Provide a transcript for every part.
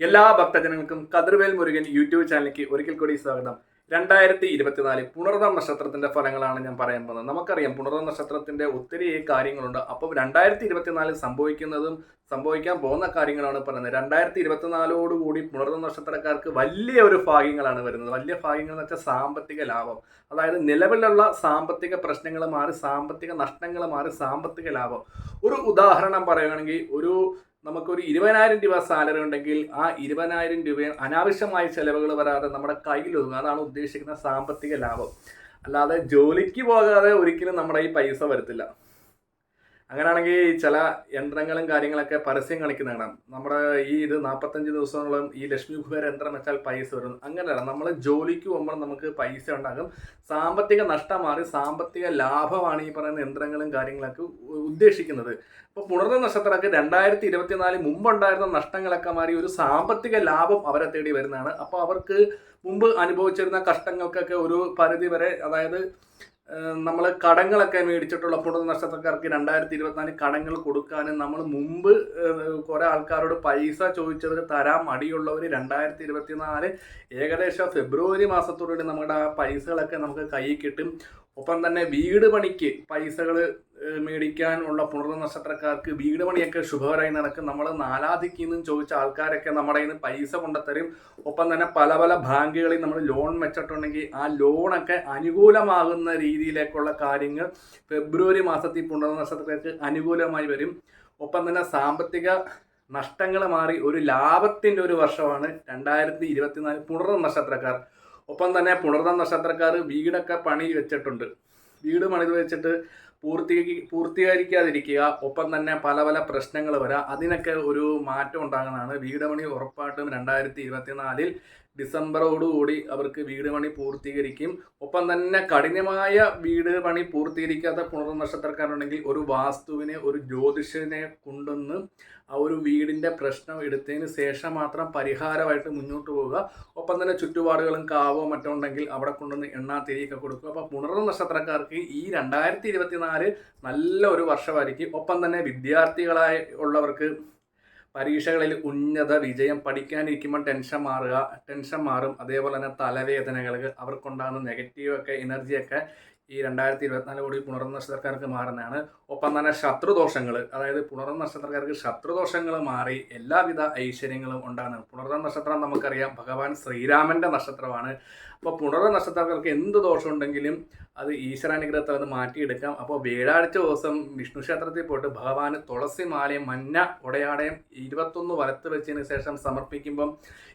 എല്ലാ ഭക്തജനങ്ങൾക്കും കതിർവേൽ മുരുകൻ യൂട്യൂബ് ചാനലിലേക്ക് ഒരിക്കൽ കൂടി സ്വാഗതം. 2024 പുണർതം നക്ഷത്രത്തിന്റെ ഫലങ്ങളാണ് ഞാൻ പറയാൻ പോകുന്നത്. നമുക്കറിയാം പുണർതം നക്ഷത്രത്തിന്റെ ഒത്തിരി കാര്യങ്ങളുണ്ട്. അപ്പം 2024 സംഭവിക്കുന്നതും സംഭവിക്കാൻ പോകുന്ന കാര്യങ്ങളാണ് പറയുന്നത്. 2024 പുണർതം നക്ഷത്രക്കാർക്ക് വലിയ ഒരു ഭാഗ്യങ്ങളാണ് വരുന്നത്. വലിയ ഭാഗ്യങ്ങൾ എന്ന് വെച്ചാൽ സാമ്പത്തിക ലാഭം. അതായത് നിലവിലുള്ള സാമ്പത്തിക പ്രശ്നങ്ങൾ മാറി, സാമ്പത്തിക നഷ്ടങ്ങൾ മാറി, സാമ്പത്തിക ലാഭം. ഒരു ഉദാഹരണം പറയുകയാണെങ്കിൽ, നമുക്കൊരു 20,000 രൂപ സാലറി ഉണ്ടെങ്കിൽ ആ 20,000 രൂപ അനാവശ്യമായ ചെലവുകൾ വരാതെ നമ്മുടെ കയ്യിലൊതുങ്ങും. അതാണ് ഉദ്ദേശിക്കുന്ന സാമ്പത്തിക ലാഭം. അല്ലാതെ ജോലിക്ക് പോകാതെ ഒരിക്കലും നമ്മുടെ ഈ പൈസ വരത്തില്ല. അങ്ങനെയാണെങ്കിൽ ചില യന്ത്രങ്ങളും കാര്യങ്ങളൊക്കെ പരസ്യം കാണിക്കുന്ന കാണാം. നമ്മുടെ ഇത് 45 ദിവസത്തോളം ഈ ലക്ഷ്മി കുബേര യന്ത്രം വെച്ചാൽ പൈസ വരും. അങ്ങനെയല്ല, നമ്മൾ ജോലിക്ക് പോകുമ്പോൾ നമുക്ക് പൈസ ഉണ്ടാകും. സാമ്പത്തിക നഷ്ടം മാറി സാമ്പത്തിക ലാഭമാണ് ഈ പറയുന്ന യന്ത്രങ്ങളും കാര്യങ്ങളൊക്കെ ഉദ്ദേശിക്കുന്നത്. ഇപ്പോൾ പുണർന്ന നക്ഷത്രക്കാർക്ക് 2024 മുമ്പുണ്ടായിരുന്ന നഷ്ടങ്ങളൊക്കെ മാറി ഒരു സാമ്പത്തിക ലാഭം അവരെ തേടി വരുന്നതാണ്. അപ്പോൾ അവർക്ക് മുമ്പ് അനുഭവിച്ചിരുന്ന കഷ്ടങ്ങൾക്കൊക്കെ ഒരു പരിധി വരെ, അതായത് നമ്മൾ കടങ്ങളൊക്കെ മേടിച്ചിട്ടുള്ള പുണർ നക്ഷത്രക്കാർക്ക് 2024 കടങ്ങൾ കൊടുക്കാനും, നമ്മൾ മുമ്പ് കുറെ ആൾക്കാരോട് പൈസ ചോദിച്ചവർ തരാൻ മടിയുള്ളവർ 2024 ഏകദേശം ഫെബ്രുവരി മാസത്തോടുകൂടി നമ്മുടെ ആ പൈസകളൊക്കെ നമുക്ക് കയ്യിൽ കിട്ടും. ഒപ്പം തന്നെ വീട് പണിക്ക് പൈസകൾ മേടിക്കാനുള്ള പുണർ നക്ഷത്രക്കാർക്ക് വീട് പണിയൊക്കെ ശുഭകരമായി നടക്കും. നമ്മൾ നാലാദിക്കിൽ നിന്നും ചോദിച്ച ആൾക്കാരൊക്കെ നമ്മുടെ കയ്യിൽ നിന്ന് പൈസ കൊണ്ടുത്തരും. ഒപ്പം തന്നെ പല പല ബാങ്കുകളിൽ നമ്മൾ ലോൺ വെച്ചിട്ടുണ്ടെങ്കിൽ ആ ലോണൊക്കെ അനുകൂലമാകുന്ന രീതിയിലേക്കുള്ള കാര്യങ്ങൾ ഫെബ്രുവരി മാസത്തിൽ പുണർ നക്ഷത്രക്കാർക്ക് അനുകൂലമായി വരും. ഒപ്പം തന്നെ സാമ്പത്തിക നഷ്ടങ്ങൾ മാറി ഒരു ലാഭത്തിൻ്റെ ഒരു വർഷമാണ് 2024 പുണർ നക്ഷത്രക്കാർ. ഒപ്പം തന്നെ പുണർതം നക്ഷത്രക്കാർ വീടൊക്കെ പണി വെച്ചിട്ടുണ്ട്. വീട് പണി വെച്ചിട്ട് പൂർത്തീകരിക്കാതിരിക്കുക, ഒപ്പം തന്നെ പല പല പ്രശ്നങ്ങൾ വരാം. അതിനൊക്കെ ഒരു മാറ്റം ഉണ്ടാകുന്നതാണ്. വീട് പണി ഉറപ്പായിട്ടും 2024 ഡിസംബറോടുകൂടി അവർക്ക് വീട് പണി പൂർത്തീകരിക്കും. ഒപ്പം തന്നെ കഠിനമായ വീട് പണി പൂർത്തീകരിക്കാത്ത പുണർ നക്ഷത്രക്കാരുണ്ടെങ്കിൽ ഒരു വാസ്തുവിനെ, ഒരു ജ്യോതിഷനെ കൊണ്ടുവന്ന് ആ ഒരു വീടിൻ്റെ പ്രശ്നം എടുത്തതിന് ശേഷം മാത്രം പരിഹാരമായിട്ട് മുന്നോട്ട് പോവുക. ഒപ്പം തന്നെ ചുറ്റുപാടുകളും കാവോ മറ്റോ ഉണ്ടെങ്കിൽ അവിടെ കൊണ്ടുവന്ന് എണ്ണ തിരിയൊക്കെ കൊടുക്കുക. അപ്പോൾ പുണർ നക്ഷത്രക്കാർക്ക് ഈ 2024 നല്ല ഒരു വർഷമായിരിക്കും. ഒപ്പം തന്നെ വിദ്യാർത്ഥികളായി ഉള്ളവർക്ക് പരീക്ഷകളിൽ ഉന്നത വിജയം, പഠിക്കാനിരിക്കുമ്പോൾ ടെൻഷൻ മാറും. അതേപോലെ തന്നെ തലവേദനകൾ, അവർക്കുണ്ടാകുന്ന നെഗറ്റീവൊക്കെ എനർജിയൊക്കെ ഈ 2024 കൂടി പുണർന്ന നക്ഷത്രക്കാർക്ക് മാറുന്നതാണ്. ഒപ്പം തന്നെ ശത്രുദോഷങ്ങൾ, അതായത് പുണർന്ന നക്ഷത്രക്കാർക്ക് ശത്രുദോഷങ്ങൾ മാറി എല്ലാവിധ ഐശ്വര്യങ്ങളും ഉണ്ടാകുന്നതാണ്. പുണർന്ന നക്ഷത്രം നമുക്കറിയാം ഭഗവാൻ ശ്രീരാമൻ്റെ നക്ഷത്രമാണ്. അപ്പോൾ പുണർന്ന നക്ഷത്രക്കാർക്ക് എന്ത് ദോഷമുണ്ടെങ്കിലും അത് ഈശ്വരാനുഗ്രഹത്തിൽ അത് മാറ്റിയെടുക്കാം. അപ്പോൾ വ്യാഴാഴ്ച ദിവസം വിഷ്ണു ക്ഷേത്രത്തിൽ പോയിട്ട് ഭഗവാന് തുളസി മാലയും മഞ്ഞ ഉടയാടയും 21 വലത്ത് വെച്ചതിന് ശേഷം സമർപ്പിക്കുമ്പം,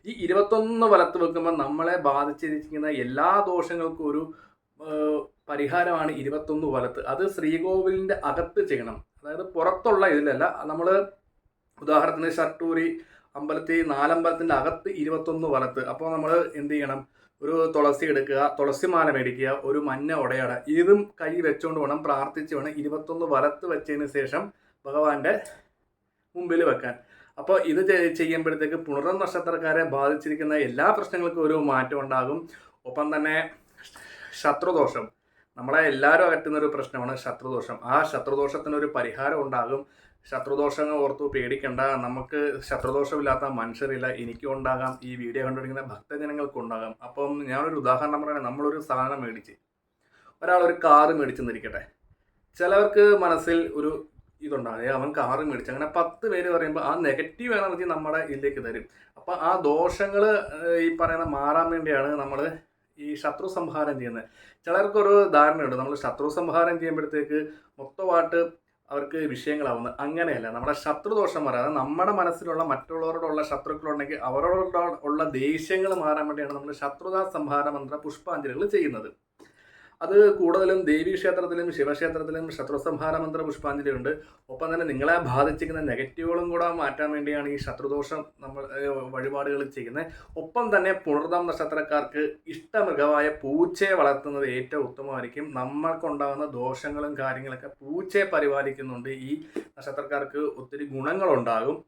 ഈ 21 വലത്ത് വെക്കുമ്പോൾ നമ്മളെ ബാധിച്ചിരിക്കുന്ന എല്ലാ ദോഷങ്ങൾക്കും ഒരു പരിഹാരമാണ് 21 വലത്ത്. അത് ശ്രീകോവിലിൻ്റെ അകത്ത് ചെയ്യണം, അതായത് പുറത്തുള്ള ഇതിലല്ല. നമ്മൾ ഉദാഹരണത്തിന് ഷർട്ടൂരി അമ്പലത്തിൽ 4 അമ്പലത്തിൻ്റെ അകത്ത് 21 വലത്ത്. അപ്പോൾ നമ്മൾ എന്ത് ചെയ്യണം? ഒരു തുളസി എടുക്കുക, തുളസിമാല മേടിക്കുക, ഒരു മഞ്ഞ ഉടയാട, ഇതും കൈ വെച്ചുകൊണ്ട് വേണം, പ്രാർത്ഥിച്ച് വേണം 21 വലത്ത് വെച്ചതിന് ശേഷം ഭഗവാന്റെ മുമ്പിൽ വെക്കാൻ. അപ്പോൾ ഇത് ചെയ്യുമ്പോഴത്തേക്ക് പുണർ നക്ഷത്രക്കാരെ ബാധിച്ചിരിക്കുന്ന എല്ലാ പ്രശ്നങ്ങൾക്കും ഒരു മാറ്റം ഉണ്ടാകും. ഒപ്പം തന്നെ ശത്രുദോഷം, നമ്മളെ എല്ലാവരും അകറ്റുന്നൊരു പ്രശ്നമാണ് ശത്രുദോഷം. ആ ശത്രുദോഷത്തിനൊരു പരിഹാരം ഉണ്ടാകും. ശത്രുദോഷങ്ങൾ ഓർത്തു പേടിക്കേണ്ട, നമുക്ക് ശത്രുദോഷമില്ലാത്ത മനുഷ്യരില്ല. എനിക്കും ഉണ്ടാകാം, ഈ വീഡിയോ കണ്ടുപിടിക്കുന്ന ഭക്തജനങ്ങൾക്കും ഉണ്ടാകാം. അപ്പം ഞാനൊരു ഉദാഹരണം പറയുന്നത്, നമ്മളൊരു സാധനം മേടിച്ച്, ഒരാളൊരു കാറ് മേടിച്ചെന്നിരിക്കട്ടെ. ചിലവർക്ക് മനസ്സിൽ ഒരു ഇതുണ്ടാകും, അവൻ കാറ് മേടിച്ചു. അങ്ങനെ 10 പേര് പറയുമ്പോൾ ആ നെഗറ്റീവ് എനർജി നമ്മുടെ ഇതിലേക്ക് തരും. അപ്പം ആ ദോഷങ്ങൾ ഈ പറയുന്ന മാറാൻ വേണ്ടിയാണ് നമ്മൾ ഈ ശത്രു സംഹാരം ചെയ്യുന്നത്. ചിലർക്കൊരു ധാരണയുണ്ട്, നമ്മൾ ശത്രു സംഹാരം ചെയ്യുമ്പോഴത്തേക്ക് മൊത്തമായിട്ട് അവർക്ക് വിഷയങ്ങളാവുന്നത്. അങ്ങനെയല്ല. നമ്മുടെ ശത്രുദോഷം മാറാതെ നമ്മുടെ മനസ്സിലുള്ള മറ്റുള്ളവരോടുള്ള ശത്രുക്കളുണ്ടെങ്കിൽ അവരോട് ഉള്ള ദേഷ്യങ്ങൾ മാറാൻ വേണ്ടിയാണ് നമ്മൾ ശത്രുതാ സംഹാര മന്ത്ര പുഷ്പാഞ്ജലികൾ ചെയ്യുന്നത്. അത് കൂടുതലും ദേവീക്ഷേത്രത്തിലും ശിവക്ഷേത്രത്തിലും ശത്രുസംഹാര മന്ത്ര പുഷ്പാഞ്ജലി ഉണ്ട്. ഒപ്പം തന്നെ നിങ്ങളെ ബാധിച്ചിരിക്കുന്ന നെഗറ്റീവുകളും കൂടെ മാറ്റാൻ വേണ്ടിയാണ് ഈ ശത്രുദോഷം നമ്മൾ വഴിപാടുകൾ ചെയ്യുന്നത്. ഒപ്പം തന്നെ പുണർതം നക്ഷത്രക്കാർക്ക് ഇഷ്ടമൃഗമായ പൂച്ചയെ വളർത്തുന്നത് ഏറ്റവും ഉത്തമമായിരിക്കും. നമ്മൾക്കുണ്ടാകുന്ന ദോഷങ്ങളും കാര്യങ്ങളൊക്കെ പൂച്ചയെ പരിപാലിക്കുന്നുണ്ട്. ഈ നക്ഷത്രക്കാർക്ക് ഒത്തിരി ഗുണങ്ങളുണ്ടാകും.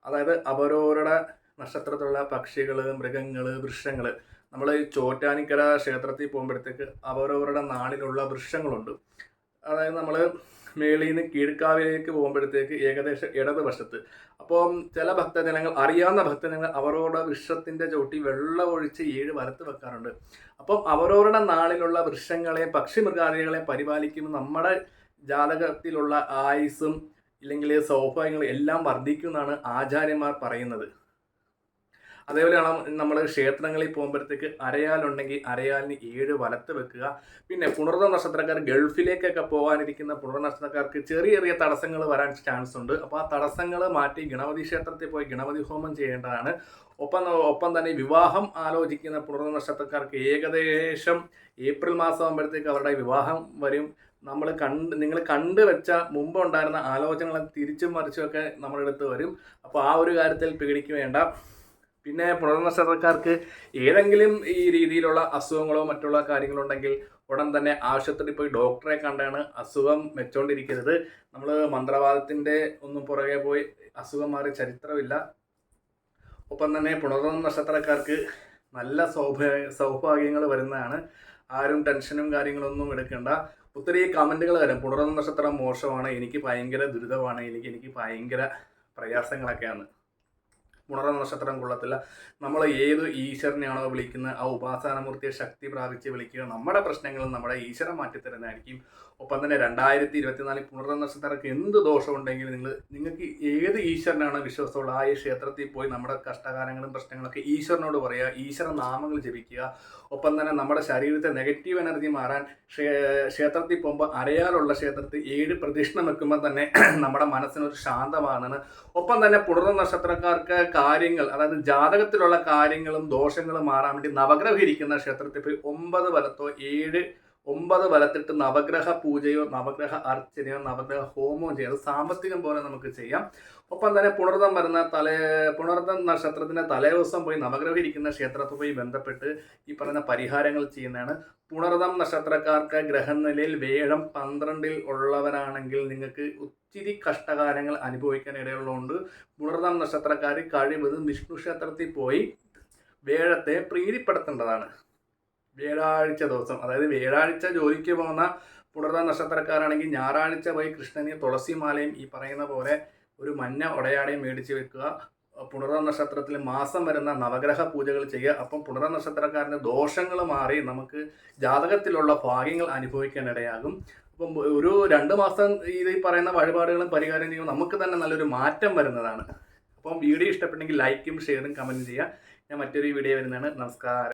അതായത് അവരവരുടെ നക്ഷത്രത്തിലുള്ള പക്ഷികൾ, മൃഗങ്ങൾ, വൃക്ഷങ്ങൾ, നമ്മൾ ഈ ചോറ്റാനിക്കര ക്ഷേത്രത്തിൽ പോകുമ്പോഴത്തേക്ക് അവരവരുടെ നാടിലുള്ള വൃക്ഷങ്ങളുണ്ട്. അതായത് നമ്മൾ മേളിൽ നിന്ന് കീഴ്ക്കാവിലേക്ക് പോകുമ്പോഴത്തേക്ക് ഏകദേശം ഇടതുവശത്ത്. അപ്പം ചില ഭക്തജനങ്ങൾ, അറിയാവുന്ന ഭക്തജനങ്ങൾ അവരോട് വൃക്ഷത്തിൻ്റെ ചോട്ടി വെള്ളം ഒഴിച്ച് 7 വലത്ത് വെക്കാറുണ്ട്. അപ്പം അവരവരുടെ നാളിലുള്ള വൃക്ഷങ്ങളെ പക്ഷിമൃഗാദികളെ പരിപാലിക്കുമ്പോൾ നമ്മുടെ ജാതകത്തിലുള്ള ആയുസ്സും ഇല്ലെങ്കിൽ സൗഭാഗ്യങ്ങളും എല്ലാം വർദ്ധിക്കുമെന്നാണ് ആചാര്യന്മാർ പറയുന്നത്. അതേപോലെയാണ് നമ്മൾ ക്ഷേത്രങ്ങളിൽ പോകുമ്പോഴത്തേക്ക് അരയാലുണ്ടെങ്കിൽ അരയാലിന് 7 വലത്ത് വെക്കുക. പിന്നെ പുണർദം നക്ഷത്രക്കാർ ഗൾഫിലേക്കൊക്കെ പോകാനിരിക്കുന്ന പുണർ നക്ഷത്രക്കാർക്ക് ചെറിയ ചെറിയ തടസ്സങ്ങൾ വരാൻ ചാൻസ് ഉണ്ട്. അപ്പോൾ ആ തടസ്സങ്ങൾ മാറ്റി ഗണപതി ക്ഷേത്രത്തിൽ പോയി ഗണപതി ഹോമം ചെയ്യേണ്ടതാണ്. ഒപ്പം തന്നെ വിവാഹം ആലോചിക്കുന്ന പുണർ നക്ഷത്രക്കാർക്ക് ഏകദേശം ഏപ്രിൽ മാസം ആകുമ്പോഴത്തേക്ക് അവരുടെ വിവാഹം വരും. നിങ്ങൾ കണ്ടുവെച്ച മുമ്പ് ഉണ്ടായിരുന്ന ആലോചനകൾ തിരിച്ചും മറിച്ചുമൊക്കെ നമ്മുടെ അടുത്ത് വരും. അപ്പോൾ ആ ഒരു കാര്യത്തിൽ പേടിക്കേണ്ട. പിന്നെ പുണർനക്ഷത്രക്കാർക്ക് ഏതെങ്കിലും ഈ രീതിയിലുള്ള അസുഖങ്ങളോ മറ്റുള്ള കാര്യങ്ങളോ ഉണ്ടെങ്കിൽ ഉടൻ തന്നെ ആശുപത്രിയിൽ പോയി ഡോക്ടറെ കണ്ടാണ് അസുഖം വെച്ചോണ്ടിരിക്കരുത്. നമ്മൾ മന്ത്രവാദത്തിൻ്റെ ഒന്നും പുറകെ പോയി അസുഖം മാറി ചരിത്രമില്ല. ഒപ്പം തന്നെ പുണർദം നക്ഷത്രക്കാർക്ക് നല്ല സൗഭാഗ്യങ്ങൾ വരുന്നതാണ്. ആരും ടെൻഷനും കാര്യങ്ങളൊന്നും എടുക്കേണ്ട. ഒത്തിരി കമൻറ്റുകൾ വരും, പുണർദം നക്ഷത്രം മോശമാണ്, എനിക്ക് ഭയങ്കര ദുരിതമാണ്, എനിക്ക് ഭയങ്കര പ്രയാസങ്ങളൊക്കെയാണ്, പുണർദം നക്ഷത്രം കൊള്ളത്തില്ല. നമ്മൾ ഏത് ഈശ്വരനെയാണോ വിളിക്കുന്നത് ആ ഉപാസനാമൂർത്തിയെ ശക്തി പ്രാപിച്ച് വിളിക്കുക. നമ്മുടെ പ്രശ്നങ്ങളും നമ്മുടെ ഈശ്വരൻ മാറ്റിത്തരുന്നതായിരിക്കും. ഒപ്പം തന്നെ 2024 പുണർദം നക്ഷത്രക്കാർക്ക് എന്ത് ദോഷമുണ്ടെങ്കിലും നിങ്ങൾക്ക് ഏത് ഈശ്വരനാണോ വിശ്വാസമുള്ള ആ ക്ഷേത്രത്തിൽ പോയി നമ്മുടെ കഷ്ടകാലങ്ങളും പ്രശ്നങ്ങളൊക്കെ ഈശ്വരനോട് പറയുക, ഈശ്വര നാമങ്ങൾ ജപിക്കുക. ഒപ്പം തന്നെ നമ്മുടെ ശരീരത്തെ നെഗറ്റീവ് എനർജി മാറാൻ ക്ഷേത്രത്തിൽ പോകുമ്പോൾ അരയാലുള്ള ക്ഷേത്രത്തിൽ 7 പ്രദക്ഷിണം വെക്കുമ്പോൾ തന്നെ നമ്മുടെ മനസ്സിനൊരു ശാന്തമാണ്. ഒപ്പം തന്നെ പുണർദം നക്ഷത്രക്കാർക്ക് കാര്യങ്ങൾ, അതായത് ജാതകത്തിലുള്ള കാര്യങ്ങളും ദോഷങ്ങളും മാറാൻ വേണ്ടി നവഗ്രഹം ഇരിക്കുന്ന ക്ഷേത്രത്തിൽ പോയി 9 വലത്തിട്ട് നവഗ്രഹ പൂജയോ നവഗ്രഹ അർച്ചനയോ നവഗ്രഹ ഹോമോ ചെയ്ത് സാമ്പത്തികം പോലെ നമുക്ക് ചെയ്യാം. ഒപ്പം തന്നെ പുണർദം നക്ഷത്രത്തിൻ്റെ തലേദിവസം പോയി നവഗ്രഹം ഇരിക്കുന്ന ക്ഷേത്രത്തിൽ പോയി ബന്ധപ്പെട്ട് ഈ പറയുന്ന പരിഹാരങ്ങൾ ചെയ്യുന്നതാണ്. പുണർദം നക്ഷത്രക്കാർക്ക് ഗ്രഹനിലയിൽ വേഴം 12 ഉള്ളവരാണെങ്കിൽ നിങ്ങൾക്ക് ഒത്തിരി കഷ്ടകാലങ്ങൾ അനുഭവിക്കാൻ ഇടയുള്ളതുകൊണ്ട് പുണർദം നക്ഷത്രക്കാർ കഴിവതും വിഷ്ണു ക്ഷേത്രത്തിൽ പോയി വേഴത്തെ പ്രീതിപ്പെടുത്തേണ്ടതാണ്. വ്യാഴാഴ്ച ദിവസം, അതായത് വ്യാഴാഴ്ച ജോലിക്ക് പോകുന്ന പുണർദം നക്ഷത്രക്കാരാണെങ്കിൽ ഞായറാഴ്ച പോയി കൃഷ്ണന് തുളസിമാലയും ഈ പറയുന്ന പോലെ ഒരു മഞ്ഞ ഉടയാടയും മേടിച്ച് വെക്കുക. പുണർദം നക്ഷത്രത്തിൽ മാസം വരുന്ന നവഗ്രഹ പൂജകൾ ചെയ്യുക. അപ്പം പുണർദം നക്ഷത്രക്കാരൻ്റെ ദോഷങ്ങൾ മാറി നമുക്ക് ജാതകത്തിലുള്ള ഭാഗ്യങ്ങൾ അനുഭവിക്കാൻ ഇടയാകും. അപ്പം ഒരു 2 മാസം ഈ പറയുന്ന വഴിപാടുകളും പരിഹാരം ചെയ്യുമ്പോൾ നമുക്ക് തന്നെ നല്ലൊരു മാറ്റം വരുന്നതാണ്. അപ്പം വീഡിയോ ഇഷ്ടപ്പെട്ടെങ്കിൽ ലൈക്കും ഷെയറും കമൻറ്റും ചെയ്യുക. ഞാൻ മറ്റൊരു വീഡിയോ വരുന്നതാണ്. നമസ്കാരം.